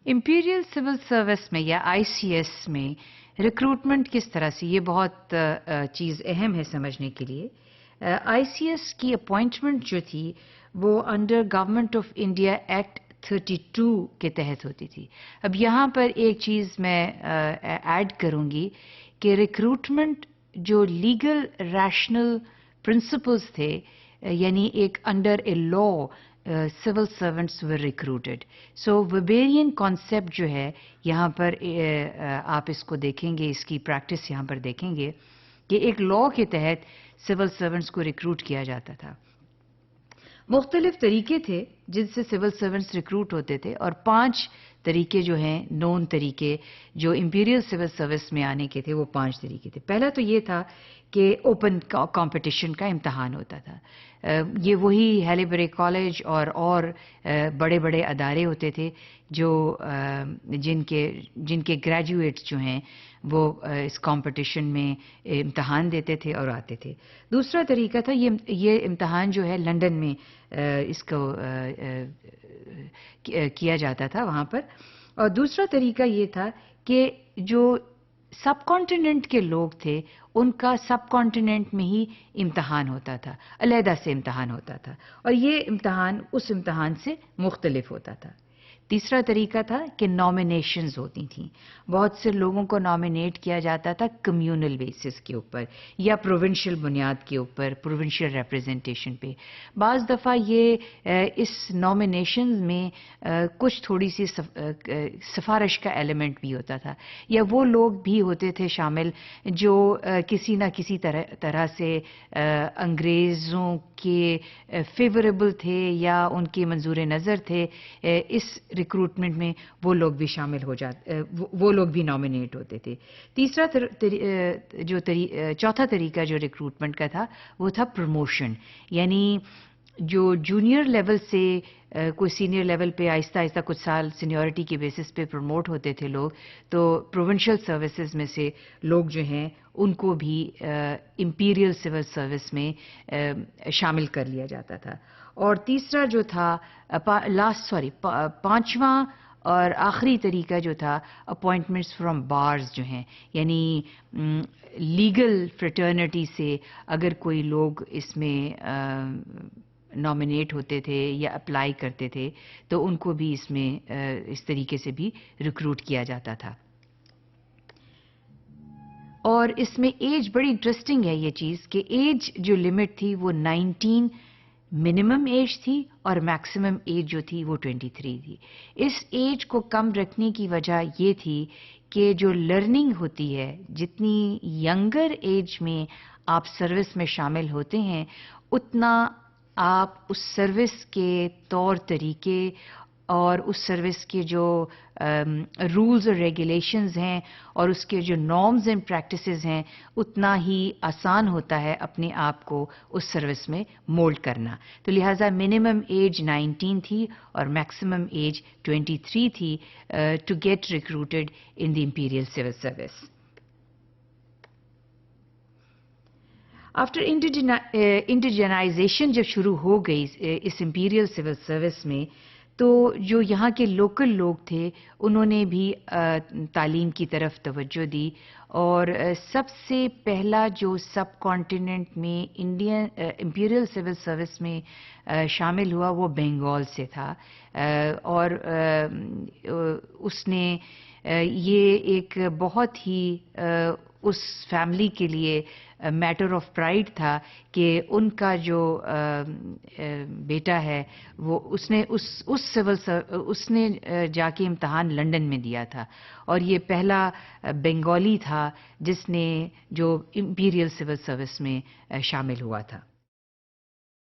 Imperial civil service میں یا آئی C S میں ریکروٹمنٹ کس طرح سے، یہ بہت چیز اہم ہے سمجھنے کے لیے. آئی سی ایس کی اپوائنٹمنٹ جو تھی وہ under government of India act 32 کے تحت ہوتی تھی. اب یہاں پر ایک چیز میں ایڈ کروں گی کہ ریکروٹمنٹ جو لیگل ریشنل پرنسپلز تھے، یعنی ایک under a law civil servants were recruited. So Weberian concept جو ہے یہاں پر آپ اس کو دیکھیں گے، اس کی پریکٹس یہاں پر دیکھیں گے کہ ایک لا کے تحت سول سرونٹس کو ریکروٹ کیا جاتا تھا. مختلف طریقے تھے جن سے سول سرونٹس ریکروٹ ہوتے تھے، اور 5 طریقے جو ہیں نون طریقے جو امپیریل سول سروس میں آنے کے تھے، وہ 5 طریقے تھے. پہلا تو یہ تھا کہ اوپن کمپٹیشن کا امتحان ہوتا تھا. یہ وہی ہیلیبری کالج اور بڑے بڑے ادارے ہوتے تھے جو جن کے گریجویٹس جو ہیں وہ اس کمپٹیشن میں امتحان دیتے تھے اور آتے تھے. دوسرا طریقہ تھا یہ امتحان جو ہے لنڈن میں اس کو کیا جاتا تھا وہاں پر. اور دوسرا طریقہ یہ تھا کہ جو سب کانٹیننٹ کے لوگ تھے ان کا سب کانٹیننٹ میں ہی امتحان ہوتا تھا، علیحدہ سے امتحان ہوتا تھا، اور یہ امتحان اس امتحان سے مختلف ہوتا تھا. تیسرا طریقہ تھا کہ نامینیشنز ہوتی تھیں. بہت سے لوگوں کو نامینیٹ کیا جاتا تھا کمیونل بیسس کے اوپر یا پروونشل بنیاد کے اوپر، پروونشل ریپرزنٹیشن پہ. بعض دفعہ یہ اس نامینیشنز میں کچھ تھوڑی سی سفارش کا ایلیمنٹ بھی ہوتا تھا، یا وہ لوگ بھی ہوتے تھے شامل جو کسی نہ کسی طرح سے انگریزوں کے فیوریبل تھے یا ان کے منظور نظر تھے. اس ریکروٹمنٹ میں وہ لوگ بھی شامل ہو جاتے، وہ لوگ بھی نامینیٹ ہوتے تھے. چوتھا طریقہ جو ریکروٹمنٹ کا تھا وہ تھا پروموشن، یعنی جو جونیئر لیول سے کوئی سینئر لیول پہ آہستہ آہستہ کچھ سال سینیورٹی کے بیسس پہ پروموٹ ہوتے تھے لوگ، تو پروونشل سروسز میں سے لوگ جو ہیں ان کو بھی امپیریل سول سروس میں شامل کر لیا جاتا تھا. اور تیسرا جو تھا پانچواں اور آخری طریقہ جو تھا اپوائنٹمنٹس فرام بارز جو ہیں، یعنی لیگل فریٹرنیٹی سے اگر کوئی لوگ اس میں نامینیٹ ہوتے تھے یا اپلائی کرتے تھے تو ان کو بھی اس میں اس طریقے سے بھی ریکروٹ کیا جاتا تھا. اور اس میں ایج بڑی انٹرسٹنگ ہے یہ چیز کہ ایج جو لمٹ تھی وہ 19 منیمم ایج تھی اور میکسیمم ایج جو تھی وہ 23 تھی. اس ایج کو کم رکھنے کی وجہ یہ تھی کہ جو لرننگ ہوتی ہے، جتنی ینگر ایج میں آپ سروس میں شامل ہوتے ہیں اتنا آپ اس سروس کے طور طریقے اور اس سروس کے جو رولز اور ریگولیشنز ہیں اور اس کے جو نارمز اینڈ پریکٹسز ہیں اتنا ہی آسان ہوتا ہے اپنے آپ کو اس سروس میں مولڈ کرنا. تو لہٰذا منیمم ایج 19 تھی اور میکسیمم ایج 23 تھی to get recruited in the imperial civil service. After indigenization جب شروع ہو گئی اس امپیریل سول سروس میں، تو جو یہاں کے لوکل لوگ تھے انہوں نے بھی تعلیم کی طرف توجہ دی، اور سب سے پہلا جو سب کانٹیننٹ میں انڈین امپیریل سول سروس میں شامل ہوا وہ بنگال سے تھا. اور اس نے یہ ایک بہت ہی اس فیملی کے لیے میٹر آف پرائڈ تھا کہ ان کا جو بیٹا ہے وہ اس نے جا کے امتحان لنڈن میں دیا تھا، اور یہ پہلا بنگالی تھا جس نے جو امپیریل سول سروس میں شامل ہوا تھا.